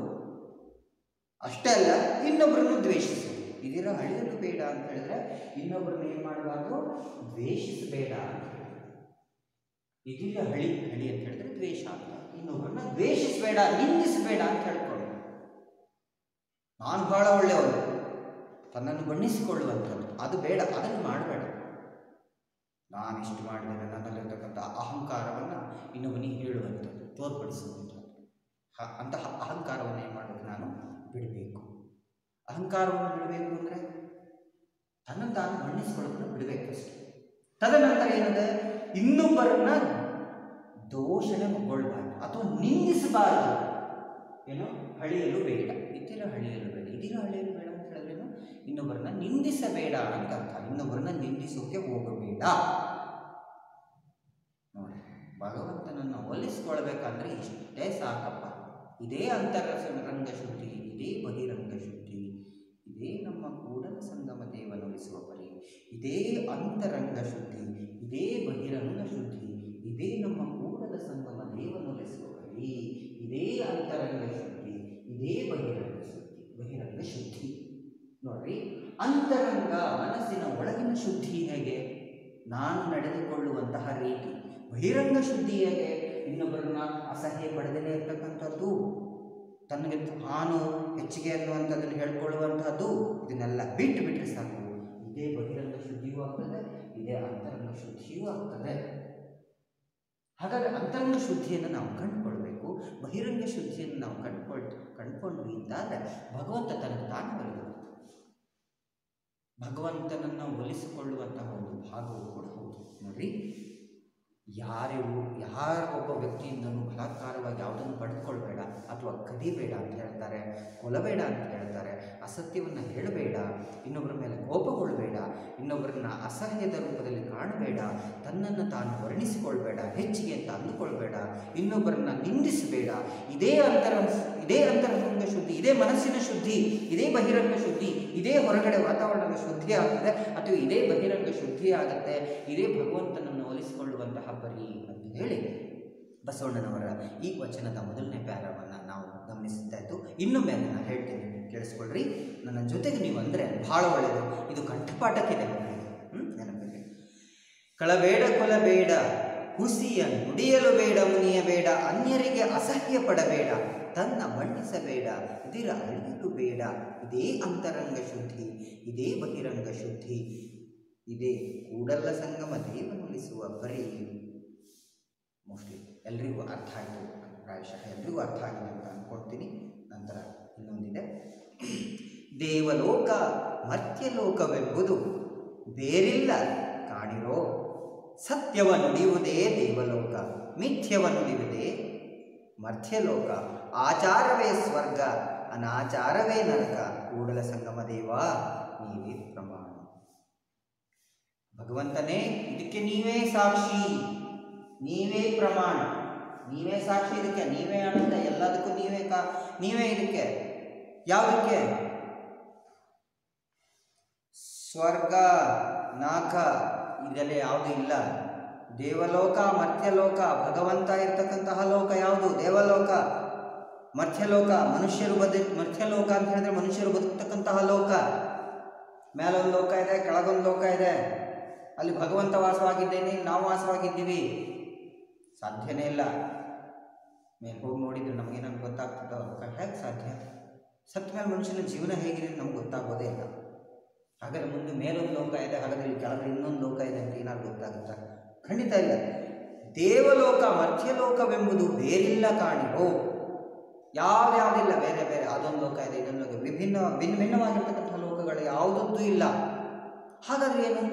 S1: ಅಷ್ಟೇ ಅಲ್ಲ, ಇನ್ನೊಬ್ಬರನ್ನು ದ್ವೇಷಿಸು. ಇದರ ಅಳಿಯಲು ಬೇಡ ಅಂತ ಹೇಳಿದ್ರೆ ಇನ್ನೊಬ್ಬರನ್ನು ಏನು ಮಾಡಬಾರ್ದು? ದ್ವೇಷಿಸಬೇಡ ಅಂತ ಹೇಳಿದ್ರೆ. ಇದಿರ ಹಳಿ ಹಳಿ ಅಂತ ಹೇಳಿದ್ರೆ ದ್ವೇಷ ಅಂತ. ಇನ್ನೊಬ್ಬರನ್ನ ದ್ವೇಷಿಸಬೇಡ, ನಿಂದಿಸಬೇಡ ಅಂತ ಹೇಳ್ಕೊಳ್ಳಿ. ನಾನು ಬಹಳ ಒಳ್ಳೆಯವನು, ತನ್ನನ್ನು ಬಣ್ಣಿಸಿಕೊಳ್ಳುವಂಥದ್ದು ಅದು ಬೇಡ, ಅದನ್ನು ಮಾಡಬೇಡ. ನಾನಿಷ್ಟು ಮಾಡಿದ್ದೇನೆ, ನನ್ನಲ್ಲಿರ್ತಕ್ಕಂಥ ಅಹಂಕಾರವನ್ನು ಇನ್ನೊಬ್ಬನಿಗೆ ಹೇಳುವಂಥದ್ದು, ತೋರ್ಪಡಿಸುವಂಥದ್ದು. ಅಂತಹ ಅಹಂಕಾರವನ್ನು ಏನು ಮಾಡಬೇಕು? ನಾನು ಬಿಡಬೇಕು. ಅಹಂಕಾರವನ್ನು ಬಿಡಬೇಕು ಅಂದರೆ ತನ್ನನ್ನು ತಾನು ಬಣ್ಣಿಸಿಕೊಳ್ಳೋದನ್ನು ಬಿಡಬೇಕು ಅಷ್ಟೇ. ತದನಂತರ ಏನಿದೆ? ಇನ್ನೊಬ್ಬರನ್ನ ದೋಷಣೆ ಮಗೊಳ್ಬಾರ್ದು ಅಥವಾ ನಿಂದಿಸಬಾರದು. ಏನು? ಹಳಿಯಲು ಬೇಡ, ಇತರ ಹಳಿಯಲು ಬೇಡ. ಇದಿರ ಹಳಿಯಲು ಬೇಡ ಅಂತ ಹೇಳಿದ್ರೇನು? ಇನ್ನೊಬ್ಬರನ್ನ ನಿಂದಿಸಬೇಡ ಅಂತ ಅರ್ಥ. ಇನ್ನೊಬ್ಬರನ್ನ ನಿಂದಿಸೋಕೆ ಹೋಗಬೇಡ. ನೋಡಿ, ಭಗವಂತನನ್ನು ಒಲಿಸ್ಕೊಳ್ಬೇಕಂದ್ರೆ ಇಷ್ಟೇ ಸಾಕಪ್ಪ. ಇದೇ ಅಂತರಂಗ ಶುದ್ಧಿ, ಇದೇ ಬಹಿರಂಗ ಶುದ್ಧಿ, ಇದೇ ನಮ್ಮ ಕೂಡಲ ಸಂಗಮ ದೇವನೊಲಿಸುವ ಪರಿ. ಇದೇ ಅಂತರಂಗ ಶುದ್ಧಿ, ಇದೇ ಬಹಿರಂಗ ಶುದ್ಧಿ, ಇದೇ ನಮ್ಮ ಕೂಡಲ ಸಂಗಮ ದೇವನೊಲಿಸುವ ಪರಿ. ಇದೇ ಅಂತರಂಗ ಶುದ್ಧಿ, ಇದೇ ಬಹಿರಂಗ ಶುದ್ಧಿ. ನೋಡ್ರಿ, ಅಂತರಂಗ ಮನಸ್ಸಿನ ಒಳಗಿನ ಶುದ್ಧಿ ಹೇಗೆ? ನಾನು ನಡೆದುಕೊಳ್ಳುವಂತಹ ರೀತಿ. ಬಹಿರಂಗ ಶುದ್ಧಿ ಹೇಗೆ? ಇನ್ನೊಬ್ಬರನ್ನ ಅಸಹ್ಯ ಪಡೆದೇ ಇರ್ತಕ್ಕಂಥದ್ದು, ತನಗೆ ನಾನು ಹೆಚ್ಚಿಗೆ ಅನ್ನುವಂಥದ್ದನ್ನು ಹೇಳ್ಕೊಳ್ಳುವಂಥದ್ದು, ಇದನ್ನೆಲ್ಲ ಬಿಟ್ಟರೆ ಸಾಕು. ಇದೇ ಬಹಿರಂಗ ಶುದ್ಧಿಯೂ ಆಗ್ತದೆ, ಇದೇ ಅಂತರಂಗ ಶುದ್ಧಿಯೂ ಆಗ್ತದೆ. ಹಾಗಾದರೆ ಅಂತರಂಗ ಶುದ್ಧಿಯನ್ನು ನಾವು ಕಂಡುಕೊಳ್ಬೇಕು. ಬಹಿರಂಗ ಶುದ್ಧಿಯನ್ನು ನಾವು ಕಂಡುಕೊಂಡ್ವಿ ಅಂತಾದರೆ ಭಗವಂತ ತನಗೆ ತಾನು ಒಲಿದ ಭಗವಂತನನ್ನು ಒಲಿಸಿಕೊಳ್ಳುವಂತಹ ಒಂದು ಭಾಗವೂ ಕೂಡ ಹೌದು. ನೋಡ್ರಿ, ಒಬ್ಬ ವ್ಯಕ್ತಿಯಿಂದಲೂ ಬಲಾತ್ಕಾರವಾಗಿ ಯಾವುದನ್ನು ಪಡೆದುಕೊಳ್ಬೇಡ ಅಥವಾ ಕದಿಬೇಡ ಅಂತ ಹೇಳ್ತಾರೆ, ಕೊಲ್ಲಬೇಡ ಅಂತ ಹೇಳ್ತಾರೆ, ಅಸತ್ಯವನ್ನು ಹೇಳಬೇಡ, ಇನ್ನೊಬ್ಬರ ಮೇಲೆ ಕೋಪಗೊಳ್ಳಬೇಡ, ಇನ್ನೊಬ್ಬರನ್ನ ಅಸಹ್ಯದ ರೂಪದಲ್ಲಿ ಕಾಣಬೇಡ, ತನ್ನನ್ನು ತಾನು ವರ್ಣಿಸಿಕೊಳ್ಬೇಡ, ಹೆಚ್ಚಿಗೆ ಅಂತ ಅಂದುಕೊಳ್ಬೇಡ, ಇನ್ನೊಬ್ಬರನ್ನ ನಿಂದಿಸಬೇಡ. ಇದೇ ಅಂತರಂಗ ಶುದ್ಧಿ, ಇದೇ ಮನಸ್ಸಿನ ಶುದ್ಧಿ, ಇದೇ ಬಹಿರಂಗ ಶುದ್ಧಿ, ಇದೇ ಹೊರಗಡೆ ವಾತಾವರಣದ ಶುದ್ಧಿ ಆಗುತ್ತೆ ಅಥವಾ ಇದೇ ಬಹಿರಂಗ ಶುದ್ಧಿ ಆಗುತ್ತೆ. ಇದೇ ಭಗವಂತನನ್ನು ಒಲಿಸಿಕೊಳ್ಳುವಂತಹ ಪರಿ ಅಂತ ಹೇಳಿ ಬಸವಣ್ಣನವರ ಈ ವಚನದ ಮೊದಲನೇ ಪ್ಯಾರವನ್ನು ನಾವು ಗಮನಿಸಿದ್ದಾಯಿತು. ಇನ್ನೊಮ್ಮೆ ಅದನ್ನು ಹೇಳ್ತೀನಿ, ಕೇಳಿಸ್ಕೊಳ್ರಿ. ನನ್ನ ಜೊತೆಗೆ ನೀವು ಅಂದರೆ ಭಾಳ ಒಳ್ಳೆಯದು. ಇದು ಕಂಠಪಾಠಕ್ಕಿದೆ ನೆನಪಿಗೆ. ಕಳಬೇಡ ಕೊಲಬೇಡ, ಹುಸಿಯ ನುಡಿಯಲು ಬೇಡ, ಮುನಿಯ ಬೇಡ, ಅನ್ಯರಿಗೆ ಅಸಹ್ಯ ಪಡಬೇಡ, ತನ್ನ ಬಣ್ಣಿಸಬೇಡ, ಇದಿರ ಅಳಿಯಲು ಬೇಡ. ಇದೇ ಅಂತರಂಗ ಶುದ್ಧಿ, ಇದೇ ಬಹಿರಂಗ ಶುದ್ಧಿ, ಇದೇ ಕೂಡಲ ಸಂಗಮ ದೇವನುಳಿಸುವ ಪರಿ. ಮೋಸ್ಟ್ಲಿ ಎಲ್ರಿಗೂ ಅರ್ಥ ಆಯಿತು, ಪ್ರಾಯಶಃ ಎಲ್ರಿಗೂ ಅರ್ಥ ಆಗಿದೆ ಅಂತ ಅಂದ್ಕೊಳ್ತೀನಿ. ನಂತರ ಇನ್ನೊಂದಿದೆ, ದೇವಲೋಕ ಮರ್ತ್ಯಲೋಕವೆಂಬುದು ಬೇರಿಲ್ಲ ಕಾಣಿರೋ, ಸತ್ಯವ ನುಡಿಯುವುದೇ ದೇವಲೋಕ, ಮಿಥ್ಯವ ನುಡಿಯುವುದೇ ಮರ್ತ್ಯಲೋಕ. ಆಚಾರವೇ ಸ್ವರ್ಗ, ಅನಾಚಾರವೇ ನರಕ, ಕೂಡಲ ಸಂಗಮ ದೇವ ನೀವೇ ಪ್ರಮಾಣ. ಭಗವಂತನೇ ಇದಕ್ಕೆ ನೀವೇ ಸಾಕ್ಷಿ, ನೀವೇ ಪ್ರಮಾಣ, ನೀವೇ ಸಾಕ್ಷಿ ಇದಕ್ಕೆ, ನೀವೇ ಆನಂದ, ಎಲ್ಲದಕ್ಕೂ ನೀವೇ ಇದಕ್ಕೆ. ಯಾವುದಕ್ಕೆ? ಸ್ವರ್ಗ ನಾಕ ಇದೆಲ್ಲ ಯಾವುದು ಇಲ್ಲ. ದೇವಲೋಕ ಮರ್ತ್ಯಲೋಕ, ಭಗವಂತ ಇರ್ತಕ್ಕಂತಹ ಲೋಕ ಯಾವುದು? ದೇವಲೋಕ. ಮರ್ತ್ಯಲೋಕ ಮನುಷ್ಯರು ಮರ್ತ್ಯಲೋಕ ಅಂತ ಹೇಳಿದ್ರೆ ಮನುಷ್ಯರು ಬದುಕ್ತಕ್ಕಂತಹ ಲೋಕ. ಮೇಲೊಂದು ಲೋಕ ಇದೆ, ಕೆಳಗೊಂದು ಲೋಕ ಇದೆ. ಅಲ್ಲಿ ಭಗವಂತ ವಾಸವಾಗಿದ್ದೇನೆ, ನಾವು ವಾಸವಾಗಿದ್ದೀವಿ. ಸಾಧ್ಯನೇ ಇಲ್ಲ. ಮೇಲೆ ಹೋಗಿ ನೋಡಿದ್ರೆ ನಮಗೇನಾದ್ರು ಗೊತ್ತಾಗ್ತದೋ? ಹೇಗೆ ಸಾಧ್ಯ? ಸತ್ತ ಮೇಲೆ ಮನುಷ್ಯನ ಜೀವನ ಹೇಗಿದೆ ನಮ್ಗೆ ಗೊತ್ತಾಗೋದೇ ಇಲ್ಲ. ಹಾಗಾದ್ರೆ ಮುಂದೆ ಮೇಲೊಂದು ಲೋಕ ಇದೆ, ಹಾಗಾದ್ರೆ ಇಲ್ಲಿ ಕೆಳಗಡೆ ಇನ್ನೊಂದು ಲೋಕ ಇದೆ ಅಂತ ಏನಾದ್ರು ಗೊತ್ತಾಗುತ್ತಾ? ಖಂಡಿತ ಇಲ್ಲ. ದೇವಲೋಕ ಮರ್ತ್ಯಲೋಕವೆಂಬುದು ಬೇರಿಲ್ಲ ಕಾಣಿರೋ, ಯಾವ್ಯಾವುದಿಲ್ಲ, ಬೇರೆ ಬೇರೆ ಅದೊಂದು ಲೋಕ ಇದೆ, ಇದೊಂದು ಲೋಕ, ಭಿನ್ನವಾಗಿರ್ತಕ್ಕಂಥ ಲೋಕಗಳು ಯಾವುದೂ ಇಲ್ಲ. ಹಾಗಾದ್ರೆ ಏನು?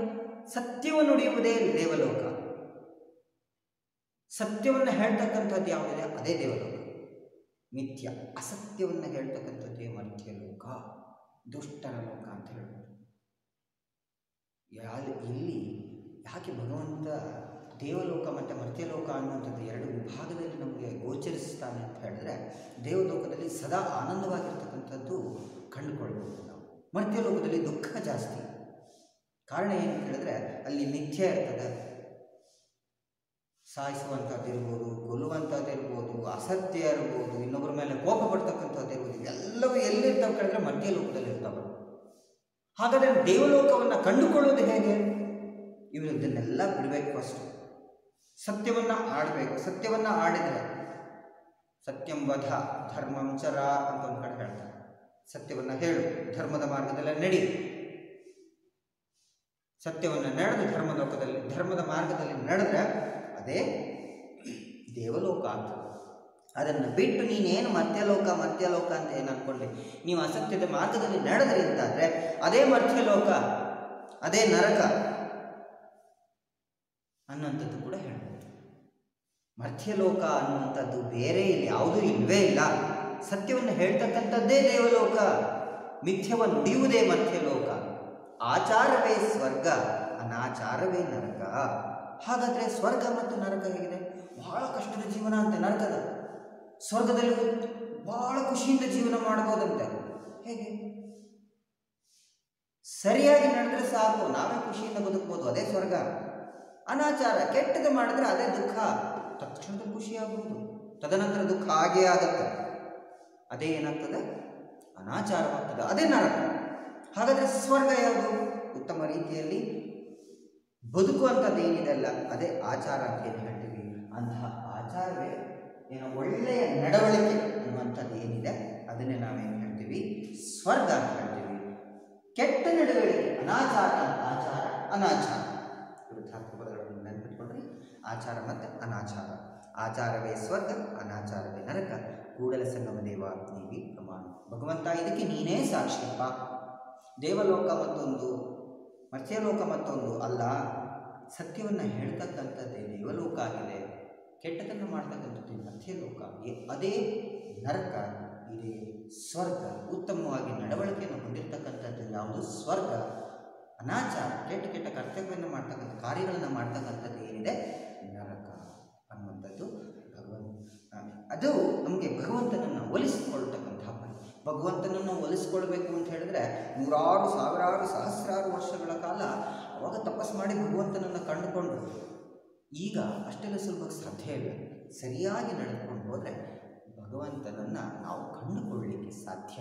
S1: ಸತ್ಯವನ್ನು ನುಡಿಯುವುದೇ ದೇವಲೋಕ. ಸತ್ಯವನ್ನು ಹೇಳ್ತಕ್ಕಂಥದ್ದು ಯಾವುದಿದೆ ಅದೇ ದೇವಲೋಕ. ಮಿಥ್ಯ ಅಸತ್ಯವನ್ನು ಹೇಳ್ತಕ್ಕಂಥದ್ದೇ ಮರ್ತ್ಯಲೋಕ, ದುಷ್ಟರ ಲೋಕ ಅಂತ ಹೇಳ್ಬೋದು. ಇಲ್ಲಿ ಯಾಕೆ ಭಗವಂತ ದೇವಲೋಕ ಮತ್ತು ಮರ್ತ್ಯಲೋಕ ಅನ್ನುವಂಥದ್ದು ಎರಡು ವಿಭಾಗದಲ್ಲಿ ನಮಗೆ ಗೋಚರಿಸ್ತಾನೆ ಅಂತ ಹೇಳಿದ್ರೆ, ದೇವಲೋಕದಲ್ಲಿ ಸದಾ ಆನಂದವಾಗಿರ್ತಕ್ಕಂಥದ್ದು ಕಂಡುಕೊಳ್ಬೋದು ನಾವು. ಮರ್ತ್ಯಲೋಕದಲ್ಲಿ ದುಃಖ ಜಾಸ್ತಿ. ಕಾರಣ ಏನು ಹೇಳಿದ್ರೆ ಅಲ್ಲಿ ಮಿಥ್ಯೆ ಇರ್ತದೆ. ಸಾಯಿಸುವಂಥದ್ದಿರ್ಬೋದು, ಕೊಲ್ಲುವಂಥದ್ದಿರ್ಬೋದು, ಅಸತ್ಯ ಇರ್ಬೋದು, ಇನ್ನೊಬ್ಬರ ಮೇಲೆ ಕೋಪ ಪಡ್ತಕ್ಕಂಥದ್ದು ಇರ್ಬೋದು, ಎಲ್ಲವೂ ಎಲ್ಲಿರ್ತಾವೆ ಕೇಳಿದ್ರೆ ಮರ್ತ್ಯಲೋಕದಲ್ಲಿ ಇರ್ತಾವೆ. ಹಾಗಾದರೆ ದೇವಲೋಕವನ್ನು ಕಂಡುಕೊಳ್ಳೋದು ಹೇಗೆ? ಇವರದ್ದನ್ನೆಲ್ಲ ಬಿಡಬೇಕು. ಫಸ್ಟ್ ಸತ್ಯವನ್ನು ಆಡಬೇಕು. ಸತ್ಯವನ್ನು ಆಡಿದರೆ ಸತ್ಯಂ ವಧ ಧರ್ಮಂ ಚರ ಅಂತ ಒಂದು ಕಡೆ ಹೇಳ್ತಾರೆ. ಸತ್ಯವನ್ನು ಹೇಳು, ಧರ್ಮದ ಮಾರ್ಗದಲ್ಲಿ ನಡಿ. ಸತ್ಯವನ್ನು ನಡೆದು ಧರ್ಮದ ಮಾರ್ಗದಲ್ಲಿ ನಡೆದ್ರೆ ಅದೇ ದೇವಲೋಕ ಆಗ್ತದೆ. ಅದನ್ನು ಬಿಟ್ಟು ನೀನೇನು ಮರ್ತ್ಯಲೋಕ ಅಂತ ಏನು ಅಂದ್ಕೊಂಡೆ, ನೀವು ಅಸತ್ಯದ ಮಾರ್ಗದಲ್ಲಿ ನಡೆದ್ರಿ ಅಂತಾದರೆ ಅದೇ ಮರ್ತ್ಯಲೋಕ, ಅದೇ ನರಕ ಅನ್ನುವಂಥದ್ದು ಕೂಡ ಹೇಳ್ಬೋದು. ಮರ್ತ್ಯಲೋಕ ಅನ್ನುವಂಥದ್ದು ಬೇರೆ ಇಲ್ಲಿ ಯಾವುದೂ ಇಲ್ಲವೇ ಇಲ್ಲ. ಸತ್ಯವನ್ನು ಹೇಳ್ತಕ್ಕಂಥದ್ದೇ ದೇವಲೋಕ, ಮಿಥ್ಯವನ್ನು ನುಡಿಯುವುದೇ ಮರ್ತ್ಯಲೋಕ. ಆಚಾರವೇ ಸ್ವರ್ಗ, ಅನಾಚಾರವೇ ನರಕ. ಹಾಗಾದರೆ ಸ್ವರ್ಗ ಮತ್ತು ನರಕ ಹೇಗಿದೆ? ಬಹಳ ಕಷ್ಟದ ಜೀವನ ಅಂತೆ ನರಕದ. ಸ್ವರ್ಗದಲ್ಲಿ ಬಹಳ ಖುಷಿಯಿಂದ ಜೀವನ ಮಾಡಬಹುದಂತೆ. ಹೇಗೆ? ಸರಿಯಾಗಿ ನಡೆದ್ರೆ ಸಾಕು, ನಾವೇ ಖುಷಿಯಿಂದ ಬದುಕಬಹುದು, ಅದೇ ಸ್ವರ್ಗ. ಅನಾಚಾರ ಕೆಟ್ಟದ್ದು ಮಾಡಿದ್ರೆ ಅದೇ ದುಃಖ. ತಕ್ಷಣದಲ್ಲಿ ಖುಷಿಯಾಗಬಹುದು, ತದನಂತರ ದುಃಖ ಆಗೇ ಆಗುತ್ತೆ. ಅದೇ ಏನಾಗ್ತದೆ? ಅನಾಚಾರವಾಗ್ತದೆ, ಅದೇ ನರಕ. ಹಾಗಾದರೆ ಸ್ವರ್ಗ ಯಾವುದು? ಉತ್ತಮ ರೀತಿಯಲ್ಲಿ ಬದುಕುವಂಥದ್ದು ಏನಿದೆ ಅಲ್ಲ, ಅದೇ ಆಚಾರ ಅಂತ ಏನು ಹೇಳ್ತೀವಿ. ಅಂತಹ ಆಚಾರವೇ ಏನೋ ಒಳ್ಳೆಯ ನಡವಳಿಕೆ ಅನ್ನುವಂಥದ್ದು ಏನಿದೆ ಅದನ್ನೇ ನಾವೇನು ಹೇಳ್ತೀವಿ? ಸ್ವರ್ಗ ಅಂತ ಹೇಳ್ತೀವಿ. ಕೆಟ್ಟ ನಡವಳಿಕೆ ಅನಾಚಾರ, ಆಚಾರ ಅನಾಚಾರ, ವಿರುದ್ಧಾರ್ಥಕ ಪದಗಳನ್ನು ನೆನಪಿಟ್ಕೊಂಡ್ರೆ ಆಚಾರ ಮತ್ತು ಅನಾಚಾರ. ಆಚಾರವೇ ಸ್ವರ್ಗ, ಅನಾಚಾರವೇ ನರಕ, ಕೂಡಲ ಸಂಗಮ ದೇವ ನೀವಿ ಪ್ರಮಾಣ. ಭಗವಂತ ಇದಕ್ಕೆ ನೀನೇ ಸಾಕ್ಷಿಯಪ್ಪ. ದೇವಲೋಕ ಮತ್ತೊಂದು, ಮರ್ತ್ಯಲೋಕ ಮತ್ತೊಂದು ಅಲ್ಲ. ಸತ್ಯವನ್ನು ಹೇಳ್ತಕ್ಕಂಥದ್ದೇ ದೇವಲೋಕ ಆಗಿದೆ, ಕೆಟ್ಟದನ್ನು ಮಾಡ್ತಕ್ಕಂಥದ್ದು ಮರ್ತ್ಯಲೋಕ, ಅದೇ ನರಕ, ಇದೇ ಸ್ವರ್ಗ. ಉತ್ತಮವಾಗಿ ನಡವಳಿಕೆಯನ್ನು ಹೊಂದಿರತಕ್ಕಂಥದ್ದು ಯಾವುದು? ಸ್ವರ್ಗ. ಅನಾಚಾರ, ಕೆಟ್ಟ ಕರ್ತವ್ಯವನ್ನು ಮಾಡ್ತಕ್ಕಂಥ ಕಾರ್ಯಗಳನ್ನು ಮಾಡ್ತಕ್ಕಂಥದ್ದು ಏನಿದೆ? ನರಕ ಅನ್ನುವಂಥದ್ದು ಅದು ನಮಗೆ ಭಗವಂತನನ್ನು ಒಲಿಸಿಕೊಳ್ತಕ್ಕಂಥ ಪರಿ. ಭಗವಂತನನ್ನು ಒಲಿಸ್ಕೊಳ್ಬೇಕು ಅಂತ ಹೇಳಿದ್ರೆ ನೂರಾರು, ಸಾವಿರಾರು, ಸಹಸ್ರಾರು ವರ್ಷಗಳ ಕಾಲ ಅವಾಗ ತಪಸ್ಸು ಮಾಡಿ ಭಗವಂತನನ್ನು ಕಂಡುಕೊಂಡು, ಈಗ ಅಷ್ಟೆಲ್ಲ ಸುಲಭಕ್ಕೆ ಸಾಧ್ಯ ಇಲ್ಲ. ಸರಿಯಾಗಿ ನಡೆದುಕೊಂಡು ಹೋದರೆ ಭಗವಂತನನ್ನು ನಾವು ಕಂಡುಕೊಳ್ಳಲಿಕ್ಕೆ ಸಾಧ್ಯ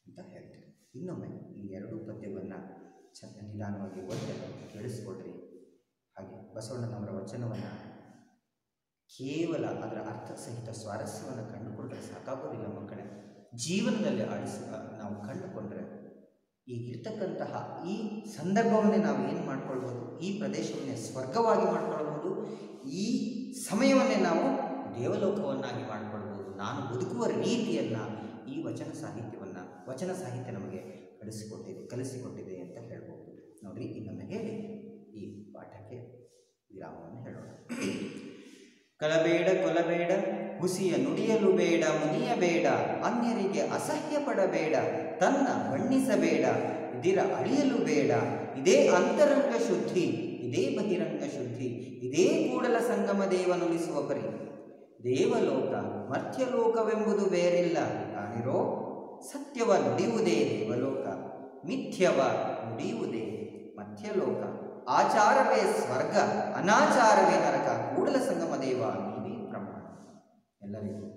S1: ಅಂತ ಹೇಳ್ತೀವಿ. ಇನ್ನೊಮ್ಮೆ ಈ ಎರಡೂ ಪದ್ಯವನ್ನು ನಿಧಾನವಾಗಿ ಓದಿ ಕೇಳಿಸ್ಕೊಳ್ರಿ. ಹಾಗೆ ಬಸವಣ್ಣನವರ ವಚನವನ್ನು ಕೇವಲ ಅದರ ಅರ್ಥ ಸಹಿತ ಸ್ವಾರಸ್ಯವನ್ನು ಕಂಡುಕೊಂಡ್ರೆ ಸಾಕಾಗೋದಿಲ್ಲ ಮಕ್ಕಳೇ. ಜೀವನದಲ್ಲಿ ನಾವು ಕಂಡುಕೊಂಡ್ರೆ ಈಗಿರ್ತಕ್ಕಂತಹ ಈ ಸಂದರ್ಭವನ್ನೇ ನಾವು ಏನು ಮಾಡ್ಕೊಳ್ಬೋದು, ಈ ಪ್ರದೇಶವನ್ನೇ ಸ್ವರ್ಗವಾಗಿ ಮಾಡ್ಕೊಳ್ಬೋದು, ಈ ಸಮಯವನ್ನೇ ನಾವು ದೇವಲೋಕವನ್ನಾಗಿ ಮಾಡಿಕೊಳ್ಬೋದು. ನಾನು ಬದುಕುವ ರೀತಿಯನ್ನು ಈ ವಚನ ಸಾಹಿತ್ಯ ನಮಗೆ ಕಲಿಸಿಕೊಟ್ಟಿದೆ ಅಂತ ಹೇಳ್ಬೋದು. ನೋಡ್ರಿ, ಇನ್ನೊಮ್ಮೆ ಹೇಳಿ ಈ ಪಾಠಕ್ಕೆ ವಿರಾಮವನ್ನು ಹೇಳೋಣ. ಕಲಬೇಡ ಕೊಲಬೇಡ, ಹುಸಿಯ ನುಡಿಯಲು ಬೇಡ, ಮುನಿಯಬೇಡ, ಅನ್ಯರಿಗೆ ಅಸಹ್ಯ ಪಡಬೇಡ, ತನ್ನ ಬಣ್ಣಿಸಬೇಡ, ಇದಿರ ಅಳಿಯಲು ಬೇಡ. ಇದೇ ಅಂತರಂಗ ಶುದ್ಧಿ, ಇದೇ ಬಹಿರಂಗ ಶುದ್ಧಿ, ಇದೇ ಕೂಡಲ ಸಂಗಮ ದೇವನುಳಿಸುವ ಪರಿ. ದೇವಲೋಕ ಮರ್ತ್ಯಲೋಕವೆಂಬುದು ಬೇರಿಲ್ಲ ಕಾಣಿರೋ, ಸತ್ಯವ ನುಡಿಯುವುದೇ ದೇವಲೋಕ, ಮಿಥ್ಯವ ನುಡಿಯುವುದೇ ಮರ್ತ್ಯಲೋಕ. ಆಚಾರವೇ ಸ್ವರ್ಗ, ಅನಾಚಾರವೇ ನರಕ, ಕೂಡಲ ಸಂಗಮ ದೇವ ನೀವೇ ಪ್ರಮಾಣ. ಎಲ್ಲರಿಗೂ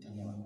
S1: ಧನ್ಯವಾದ.